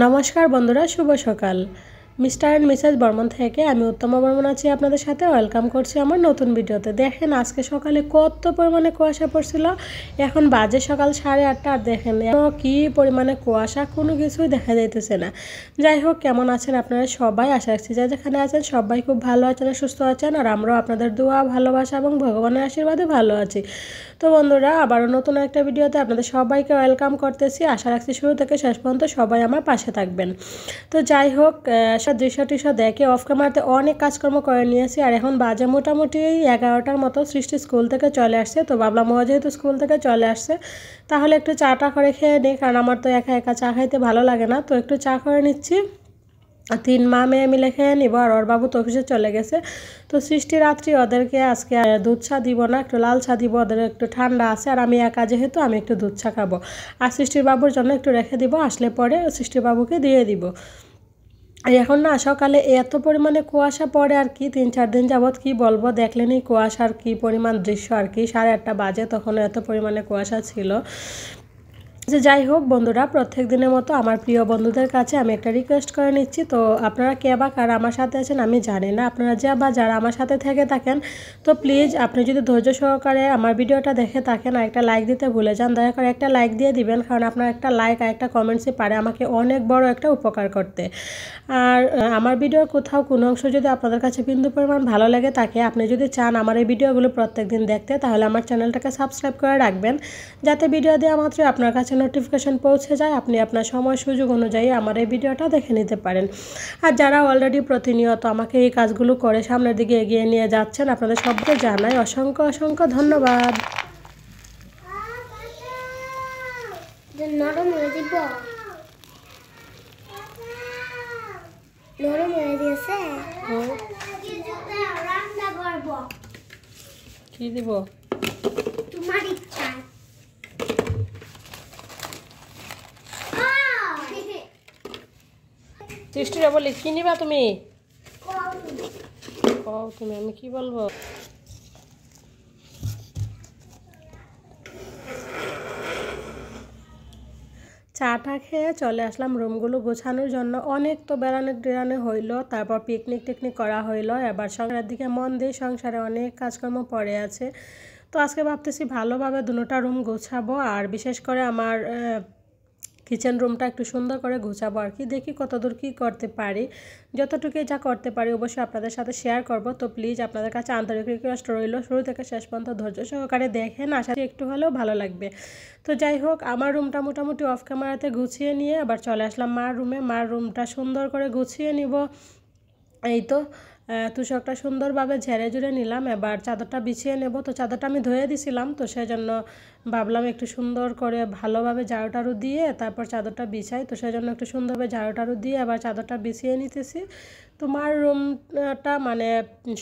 নমস্কার বন্ধুরা, শুভ সকাল। মিস্টার অ্যান্ড মিসেস বর্মন থেকে আমি উত্তমা বর্মন আছি আপনাদের সাথে। ওয়েলকাম করছি আমার নতুন ভিডিওতে। দেখেন আজকে সকালে কত পরিমাণে কুয়াশা পড়ছিল। এখন বাজে সকাল 8:30 আর দেখেন কি পরিমাণে কুয়াশা, কোনো কিছুই দেখা যাইতেছে না। যাই হোক, কেমন আছেন আপনারা সবাই? আশা রাখছি যে যেখানে আছেন সবাই খুব ভালো আছেন, সুস্থ আছেন, আর আমরাও আপনাদের দোয়া, ভালোবাসা এবং ভগবানের আশীর্বাদে ভালো আছি। তো বন্ধুরা, আবারও নতুন একটা ভিডিওতে আপনাদের সবাইকে ওয়েলকাম করতেছি। আশা রাখছি শুরু থেকে শেষ পর্যন্ত সবাই আমার পাশে থাকবেন। তো যাই হোক, দৃশ্য দেখে অফ ক্যামেরাতে অনেক কাজকর্ম করে নিয়েছি, আর এখন বাজে মোটামুটি 11টার মতো। সৃষ্টি স্কুল থেকে চলে আসছে, তো ভাবলাম ও যেহেতু স্কুল থেকে চলে আসছে তাহলে একটু চাটা করে খেয়ে নিই, কারণ আমার তো একা একা চা খাইতে ভালো লাগে না। তো একটু চা করে নিচ্ছি, 3 মা মেয়ে মিলে খেয়ে নিব। আর ওর বাবু তো অফিসে চলে গেছে। তো সৃষ্টি রাত্রি ওদেরকে আজকে দুধ চা দিব না, একটু লাল চা দিব, ওদের একটু ঠান্ডা আছে, আর আমি একা যেহেতু আমি একটু দুধ চা খাবো। আর সৃষ্টির বাবুর জন্য একটু রেখে দিব, আসলে পরে সৃষ্টির বাবুকে দিয়ে দিব। এখন না সকালে এত পরিমাণে কুয়াশা পড়ে আর কি, 3-4 দিন যাবৎ কি বলবো, দেখলেনই কুয়াশার কি পরিমাণ দৃশ্য আর কি। 8:30 বাজে, তখন এত পরিমাণে কুয়াশা ছিল। যাই হোক বন্ধুরা, প্রত্যেক দিনের মতো আমার প্রিয় বন্ধুদের কাছে আমি একটা রিকোয়েস্ট করে নিচ্ছি। তো আপনারা কে বা কারা আমার সাথে আছেন আমি জানি না, আপনারা যারা আমার সাথে থেকে থাকেন, তো প্লিজ আপনি যদি ধৈর্য সহকারে আমার ভিডিওটা দেখে থাকেন আর একটা লাইক দিতে ভুলে যান, দয়া করে একটা লাইক দিয়ে দিবেন, কারণ আপনার একটা লাইক আর একটা কমেন্টসই পারে আমাকে অনেক বড় একটা উপকার করতে। আর আমার ভিডিওর কোথাও কোনো অংশ যদি আপনাদের কাছে বিন্দু পরিমাণ ভালো লাগে থাকে, আপনি যদি চান আমার এই ভিডিওগুলো প্রত্যেক দিন দেখতে, তাহলে আমার চ্যানেলটাকে সাবস্ক্রাইব করে রাখবেন, যাতে ভিডিও দেওয়া মাত্রই আপনার কাছে নোটিফিকেশন পৌঁছে যায়, আপনি আপনার সময় সুযোগ অনুযায়ী আমার এই ভিডিওটা দেখে নিতে পারেন। আর যারা অলরেডি প্রতিনিয়ত আমাকে এই কাজগুলো করে সামনের দিকে এগিয়ে নিয়ে যাচ্ছেন, আপনাদের সবাইকে জানাই অসংখ্য অসংখ্য ধন্যবাদ। নরম হয়ে দিব, নরম হয়ে দিয়েছে। রান্না করব, কি দিব তোমার ইচ্ছা। সৃষ্টিরা বলি কি নিবা তুমি? তুমি আমি কি বলবো? চাটা খেয়ে চলে আসলাম রুমগুলো গোছানোর জন্য। অনেক তো বেড়ানো হইলো, তারপর পিকনিক করা হইলো। এবার সংসারের দিকে মন দিয়ে, সংসারে অনেক কাজকর্ম পড়ে আছে। তো আজকে ভাবতেছি ভালোভাবে দুটোটা রুম গোছাবো, আর বিশেষ করে আমার কিচেন রুমটা একটু সুন্দর করে গোছাবো আর কি। দেখি কতদূর কী করতে পারি, যতটুকুই যা করতে পারি অবশ্যই আপনাদের সাথে শেয়ার করব। তো প্লিজ আপনাদের কাছে আন্তরিক রিকোয়েস্ট রইল, শুরু থেকে শেষ পর্যন্ত ধৈর্য সহকারে দেখেন, আশা করি একটু হলেও ভালো লাগবে। তো যাই হোক, আমার রুমটা মোটামুটি অফ ক্যামেরাতে গুছিয়ে নিয়ে আবার চলে আসলাম মার রুমে। মার রুমটা সুন্দর করে গুছিয়ে নিব। এই তো তুষকটা সুন্দরভাবে ঝেড়ে ঝুড়ে নিলাম, এবার চাদরটা বিছিয়ে নেব। তো চাদরটা আমি ধুয়ে দিছিলাম, তো সেজন্য ভাবলাম একটু সুন্দর করে ভালোভাবে ঝাড়ু টাড়ু দিয়ে তারপর চাদরটা বিছাই। তো সেজন্য একটু সুন্দরভাবে ঝাড়ু টাড়ু দিয়ে আবার চাদরটা বিছিয়ে নিতেছি। তোমার রুমটা মানে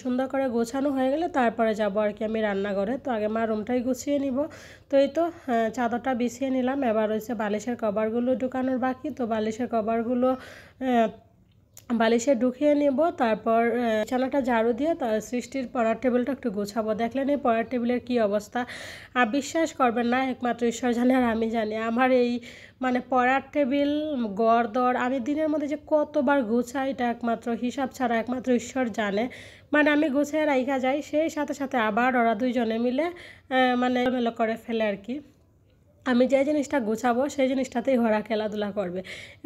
সুন্দর করে গোছানো হয়ে গেলে তারপরে যাব আর কি আমি রান্নাঘরে। তো আগে মার রুমটাই গুছিয়ে নিব। তো এই তো চাদরটা বিছিয়ে নিলাম, এবার হচ্ছে বালিশের কভারগুলো ঢুকানোর বাকি। তো বালিশের কভারগুলো বালিশে ঢুকিয়ে নেব, তারপর বিছানাটা ঝাড়ু দিয়ে সৃষ্টির পড়ার টেবিলটা একটু গোছাবো। দেখলেন এই পড়ার টেবিলের কি অবস্থা, আর বিশ্বাস করবেন না, একমাত্র ঈশ্বর জানে আর আমি জানি। আমার এই মানে পড়ার টেবিল গড়দড় আমি দিনের মধ্যে যে কতবার গোছাই, এটা একমাত্র হিসাব ছাড়া একমাত্র ঈশ্বর জানে। মানে আমি গুছিয়ে রাইখা যাই, সেই সাথে সাথে আবার ওরা দুইজনে মিলে মানে এলোমেলো করে ফেলে আর কি। আমি যে জিনিসটা গোছাবো সেই জিনিসটাতেই ওরা খেলাধুলা করবে।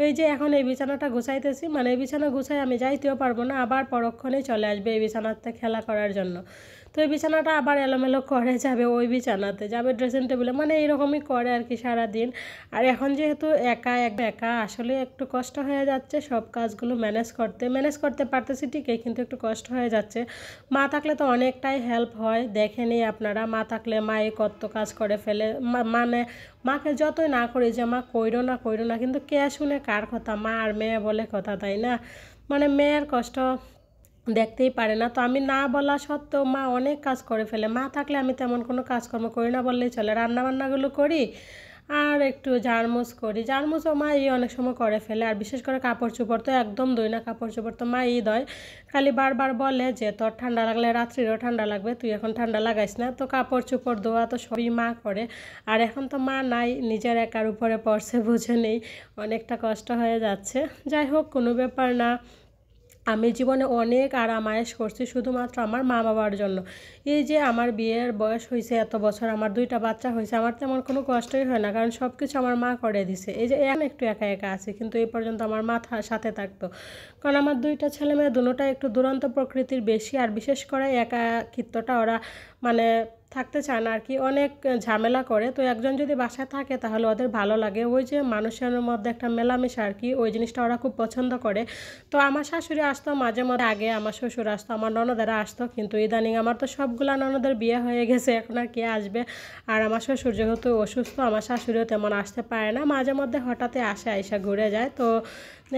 এই যে এখন এই বিছানাটা গোছাইতেছি, মানে এই বিছানা গোছাই আমি যাইতেও পারবো না, আবার পরক্ষণেই চলে আসবে এই বিছানাতে খেলা করার জন্য। তো এই বিছানাটা আবার এলোমেলো করে যাবে, ওই বিছানাতে যাবে, ড্রেসিং টেবিলে, মানে এইরকমই করে আর কি সারাদিন। আর এখন যেহেতু একা আসলে একটু কষ্ট হয়ে যাচ্ছে সব কাজগুলো ম্যানেজ করতে পারতেছি ঠিকই, কিন্তু একটু কষ্ট হয়ে যাচ্ছে। মা থাকলে তো অনেকটাই হেল্প হয়, দেখেনি আপনারা, মা থাকলে মা এই কত কাজ করে ফেলে। মানে মাকে যতই না করি যে মা কইরো না, কিন্তু কে শুনে কার কথা, মা আর মেয়ে বলে কথা, তাই না? মানে মেয়ের কষ্ট দেখতেই পারে না। তো আমি না বলা সত্ত্বেও মা অনেক কাজ করে ফেলে। মা থাকলে আমি তেমন কোনো কাজকর্ম করি না বললেই চলে, রান্নাবান্নাগুলো করি আর একটু ঝাড়মুছ করি। ঝাড়মুছও মা অনেক সময় করে ফেলে, আর বিশেষ করে কাপড় চোপড় তো একদম ধুই না, কাপড় চোপড় তো মা ধয়। খালি বারবার বলে যে তোর ঠান্ডা লাগলে রাত্রিরও ঠান্ডা লাগবে, তুই এখন ঠান্ডা লাগাইস না। তো কাপড় চোপড় ধোয়া তো সবই মা করে। আর এখন তো মা নাই, নিজের একার উপরে পড়ছে, বুঝে নেই, অনেকটা কষ্ট হয়ে যাচ্ছে। যাই হোক, কোনো ব্যাপার না। আমি জীবনে অনেক আরাম আয়েশ করছি শুধুমাত্র আমার মা বাবার জন্য। এই যে আমার বিয়ের বয়স হয়েছে এত বছর, আমার 2টা বাচ্চা হয়েছে, আমার তেমন কোনো কষ্টই হয় না, কারণ সব কিছু আমার মা করে দিছে। এই যে এখন একটু একা একা আছি, কিন্তু এই পর্যন্ত আমার মা সাথে থাকতো। কারণ আমার 2টা ছেলে মেয়ে দুটোটাই একটু দুরন্ত প্রকৃতির বেশি, আর বিশেষ করে একাকিত্বটা ওরা মানে থাকতে চায় না আর কি, অনেক ঝামেলা করে। তো একজন যদি বাসায় থাকে তাহলে ওদের ভালো লাগে, ওই যে মানুষের মধ্যে একটা মেলামেশা আর কি, ওই জিনিসটা ওরা খুব পছন্দ করে। তো আমার শাশুড়ি আসতো মাঝে মধ্যে, আগে আমার শ্বশুর আসতো, আমার ননদেরা আসতো, কিন্তু ইদানিং আমার তো সবগুলা ননদের বিয়ে হয়ে গেছে, এখন আর কে আসবে। আর আমার শ্বশুর যেহেতু অসুস্থ, আমার শাশুড়িও তেমন আসতে পারে না, মাঝে মধ্যে হঠাৎই আসে, আইসা ঘুরে যায়। তো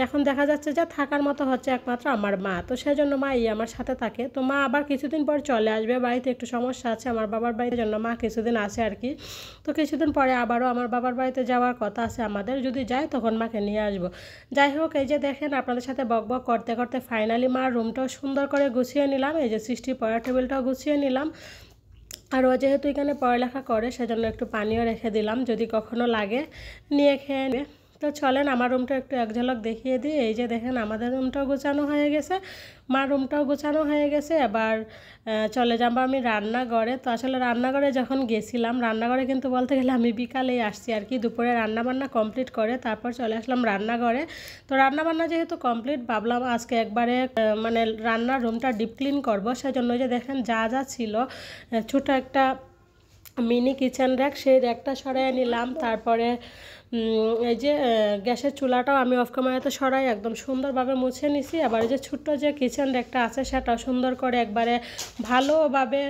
এখন দেখা যাচ্ছে যে থাকার মতো হচ্ছে একমাত্র আমার মা, তো সেজন্য মা আমার সাথে থাকে। তো মা আবার কিছুদিন পর চলে আসবে, বাড়িতে একটু সমস্যা আছে আমার বাবার বাড়ির জন্য মা কিছুদিন আসে আর কি। তো কিছুদিন পরে আবারও আমার বাবার বাড়িতে যাওয়ার কথা আছে আমাদের, যদি যাই তখন মাকে নিয়ে আসবো। যাই হোক, এই যে দেখেন আপনাদের সাথে বকবক করতে করতে ফাইনালি মার রুমটাও সুন্দর করে গুছিয়ে নিলাম, এই যে সৃষ্টি পড়ার টেবিলটাও গুছিয়ে নিলাম। আর ও যেহেতু এখানে পড়ালেখা করে সেজন্য একটু পানিও রেখে দিলাম, যদি কখনো লাগে নিয়ে খেয়ে নেবে। তো চলেন আমার রুমটা একটু এক ঝলক দেখিয়ে দিই। এই যে দেখেন আমাদের রুমটাও গোছানো হয়ে গেছে, মার রুমটাও গোছানো হয়ে গেছে। এবার চলে যাবো আমি রান্নাঘরে। তো আসলে রান্নাঘরে যখন গেছিলাম, রান্নাঘরে কিন্তু বলতে গেলে আমি বিকালেই আসছি আর কি, দুপুরে রান্নাবান্না কমপ্লিট করে তারপর চলে আসলাম রান্নাঘরে। তো রান্নাবান্না যেহেতু কমপ্লিট, ভাবলাম আজকে একবারে মানে রান্নার রুমটা ডিপ ক্লিন করবো। সেজন্য যে দেখেন যা যা ছিল, ছোটো একটা মিনি কিচেন র্যাক, সেই র্যাকটা সরাই নিলাম। তারপরে এই যে গ্যাসের চুলাটাও আমি অফ ক্যামেরাতে সরাই একদম সুন্দরভাবে মুছে নিছি। আবার এই যে ছোট্ট যে কিচেন র্যাকটা আছে সেটাও সুন্দর করে একবারে ভালোভাবে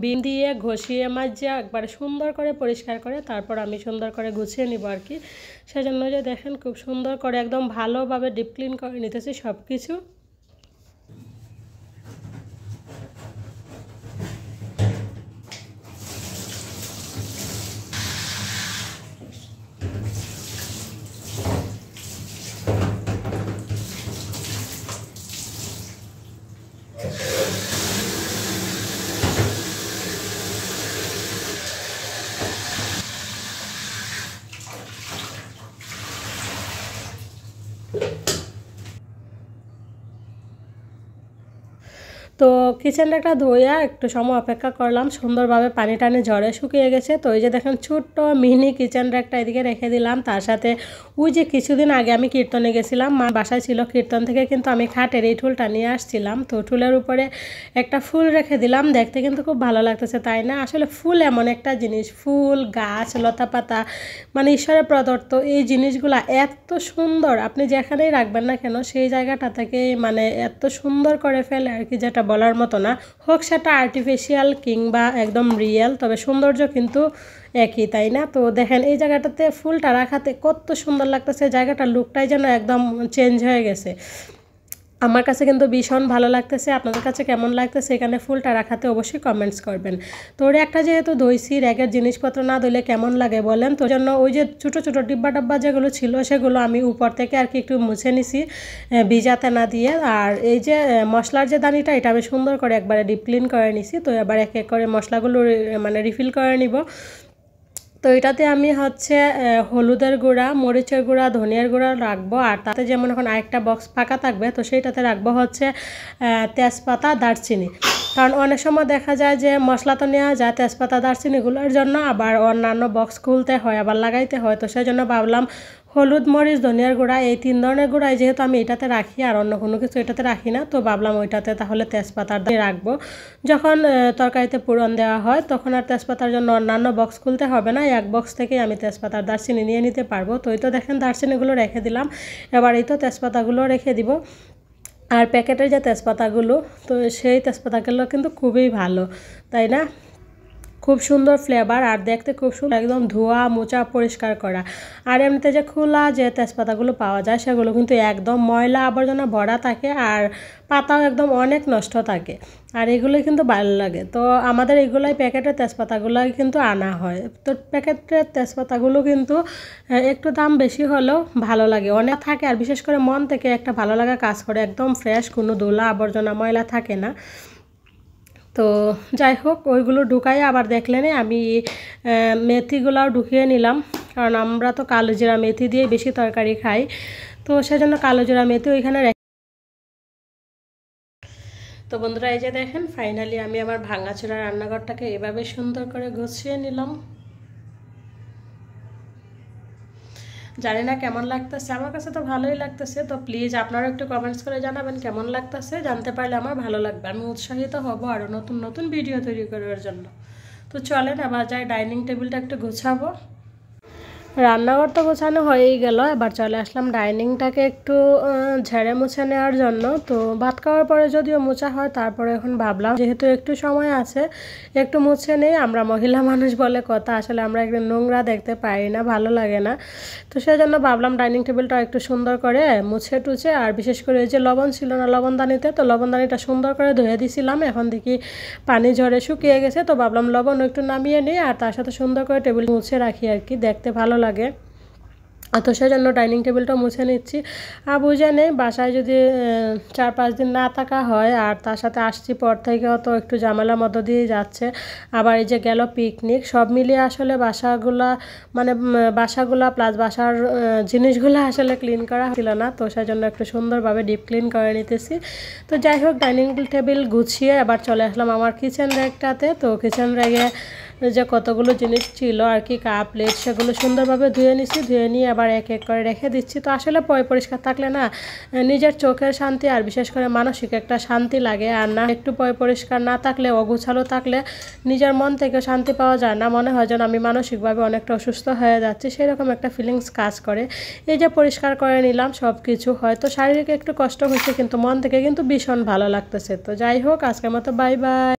বিম দিয়ে ঘষিয়ে মাজিয়ে একবারে সুন্দর করে পরিষ্কার করে তারপর আমি সুন্দর করে গুছিয়ে নিব আর কি। সেজন্য যে দেখেন খুব সুন্দর করে একদম ভালোভাবে ডিপ ক্লিন করে নিতেছি সব কিছু। তো কিচেন র্যাকটা ধুইয়া একটু সময় অপেক্ষা করলাম, সুন্দরভাবে পানি টানি ঝরে শুকিয়ে গেছে। তো এই যে দেখেন ছোট্ট মিনি কিচেন র্যাকটা এদিকে রেখে দিলাম। তার সাথে ওই যে কিছুদিন আগে আমি কীর্তনে গেছিলাম, মা বাসায় ছিল, কীর্তন থেকে কিন্তু আমি খাটের এই টুলটা নিয়ে আসছিলাম। তো টুলের উপরে একটা ফুল রেখে দিলাম, দেখতে কিন্তু খুব ভালো লাগতেছে তাই না? আসলে ফুল এমন একটা জিনিস, ফুল গাছ লতা পাতা মানে ঈশ্বরের প্রদত্ত এই জিনিসগুলা এত সুন্দর, আপনি যেখানেই রাখবেন না কেন সেই জায়গাটা থেকে মানে এত সুন্দর করে ফেলে আর কি, যেটা বলার মতো না। হোক সেটা আর্টিফিশিয়াল কিংবা একদম রিয়েল, তবে সৌন্দর্য কিন্তু একই তাই না? তো দেখেন এই জায়গাটাতে ফুলটা রাখাতে কত সুন্দর লাগতেছে, জায়গাটার লুকটাই যেন একদম চেঞ্জ হয়ে গেছে। আমার কাছে কিন্তু ভীষণ ভালো লাগতেছে, আপনাদের কাছে কেমন লাগতেছে এখানে ফুলটা রাখাতে অবশ্যই কমেন্টস করবেন। তো র্যাকটা যেহেতু ধুইছি, র্যাকের জিনিসপত্র না ধুলে কেমন লাগে বলেন? তো জন্য ওই যে ছোটো ছোটো ডিব্বা ডাব্বা যেগুলো ছিল সেগুলো আমি উপর থেকে আর কি একটু মুছে নিছি ভিজাতে না দিয়ে। আর এই যে মশলার যে দানিটা, এটা আমি সুন্দর করে একবারে ডিপ ক্লিন করে নিছি। তো এবার এক এক করে মশলাগুলো মানে রিফিল করে নিব। তো এটাতে আমি হচ্ছে হলুদের গুঁড়া, মরিচের গুঁড়া, ধনিয়ার গুঁড়া রাখবো। আর তাতে যেমন এখন আরেকটা বক্স ফাঁকা থাকবে, তো সেইটাতে রাখবো হচ্ছে তেজপাতা, দারচিনি। কারণ অনেক সময় দেখা যায় যে মশলা তো নেওয়া যায় তেজপাতা দারচিনিগুলোর জন্য, আবার অন্যান্য বক্স খুলতে হয়, আবার লাগাইতে হয়। তো সেই জন্য ভাবলাম হলুদ, মরিচ, ধনিয়ার গুঁড়া এই 3 ধরনের গুঁড়াই যেহেতু আমি এটাতে রাখি, আর অন্য কোনো কিছু এটাতে রাখি না, তো ভাবলাম ওইটাতে তাহলে তেজপাতার দিয়ে রাখবো। যখন তরকারিতে পুরন দেওয়া হয় তখন আর তেজপাতার জন্য অন্যান্য বক্স খুলতে হবে না, এক বক্স থেকেই আমি তেজপাতার দারচিনি নিয়ে নিতে পারবো। তো এই তো দেখেন দারচিনিগুলো রেখে দিলাম, এবার এই তো তেজপাতাগুলো রেখে দিব। আর প্যাকেটের যে তেজপাতাগুলো, তো সেই তেজপাতাগুলো কিন্তু খুবই ভালো তাই না? খুব সুন্দর ফ্লেভার আর দেখতে খুব সুন্দর, একদম ধোয়া মোচা পরিষ্কার করা। আর এমনিতে যে খোলা যে তেজপাতাগুলো পাওয়া যায় সেগুলো কিন্তু একদম ময়লা আবর্জনা ভরা থাকে আর পাতাও একদম অনেক নষ্ট থাকে, আর এগুলোই কিন্তু ভালো লাগে। তো আমাদের এগুলাই প্যাকেটের তেজপাতাগুলোই কিন্তু আনা হয়। তো প্যাকেটের তেজপাতাগুলো কিন্তু একটু দাম বেশি হলেও ভালো লাগে, অনেক থাকে আর বিশেষ করে মন থেকে একটা ভালো লাগা কাজ করে, একদম ফ্রেশ, কোনো ধুলা আবর্জনা ময়লা থাকে না। তো যাই হোক, ওইগুলো ঢুকাই আবার দেখলেন আমি মেথিগুলোও ঢুকিয়ে নিলাম, কারণ আমরা তো কালো জিরা মেথি দিয়ে বেশি তরকারি খাই, তো সেজন্য কালো জিরা মেথি ওইখানে। তো বন্ধুরা, এই যে দেখেন ফাইনালি আমি আমার ভাঙাচোরা রান্নাঘরটাকে এভাবে সুন্দর করে গুছিয়ে নিলাম। জানি না কেমন লাগতেছে, আমার কাছে তো ভালোই লাগতেছে। তো প্লিজ আপনারা একটু কমেন্টস করে জানাবেন কেমন লাগতেছে, জানতে পারলে আমার ভালো লাগবে, আমি উৎসাহিত হব আরও নতুন নতুন ভিডিও তৈরি করার জন্য। তো চলেন আবার যাই ডাইনিং টেবিলটা একটু গুছাবো। রান্নাঘর তো গোছানো হয়েই গেল, এবার চলে আসলাম ডাইনিংটাকে একটু ঝেড়ে মুছে নেওয়ার জন্য। তো ভাত খাওয়ার পরে যদিও মোছা হয়, তারপরে এখন ভাবলাম যেহেতু একটু সময় আছে একটু মুছে নেই। আমরা মহিলা মানুষ বলে কথা, আসলে আমরা একটু নোংরা দেখতে পাই না, ভালো লাগে না। তো সেজন্য ভাবলাম ডাইনিং টেবিলটা একটু সুন্দর করে মুছে টুছে, আর বিশেষ করে এই যে লবণ ছিল না লবণদানিতে, তো লবণদানিটা সুন্দর করে ধুয়ে দিয়েছিলাম, এখন দেখি পানি ঝরে শুকিয়ে গেছে। তো ভাবলাম লবণ একটু নামিয়ে নিই আর তার সাথে সুন্দর করে টেবিল মুছে রাখি, আর কি দেখতে ভালো লাগে। তো সেজন্য ডাইনিং টেবিলটা মুছে নিচ্ছি। আর বুঝে নেই বাসায় যদি 4-5 দিন না থাকা হয়, আর তার সাথে আসছি পর থেকেও তো একটু ঝামেলার মধ্য দিয়ে যাচ্ছে। আবার এই যে গেল পিকনিক, সব মিলিয়ে আসলে বাসাগুলা প্লাস বাসার জিনিসগুলো আসলে ক্লিন করা ছিল না, তো সেজন্য একটু সুন্দরভাবে ডিপ ক্লিন করে নিতেছি। তো যাই হোক, ডাইনিং টেবিল গুছিয়ে আবার চলে আসলাম আমার কিচেন র্যাকটাতে। তো কিচেন র্যাকে যে কতগুলো জিনিস ছিল আর কি, কাপ প্লেট, সেগুলো সুন্দরভাবে ধুয়ে নিচ্ছি, ধুয়ে নিয়ে আবার এক এক করে রেখে দিচ্ছি। তো আসলে পরিষ্কার থাকলে না নিজের চোখের শান্তি আর বিশেষ করে মানসিক একটা শান্তি লাগে, আর না একটু পরিষ্কার না থাকলে, অগোছালো থাকলে নিজের মন থেকে শান্তি পাওয়া যায় না, মনে হয় যেন আমি মানসিকভাবে অনেকটা অসুস্থ হয়ে যাচ্ছি, সেরকম একটা ফিলিংস কাজ করে। এই যে পরিষ্কার করে নিলাম সব কিছু, হয়তো শারীরিক একটু কষ্ট হচ্ছে কিন্তু মন থেকে কিন্তু ভীষণ ভালো লাগতেছে। তো যাই হোক, আজকের মতো বাই বাই।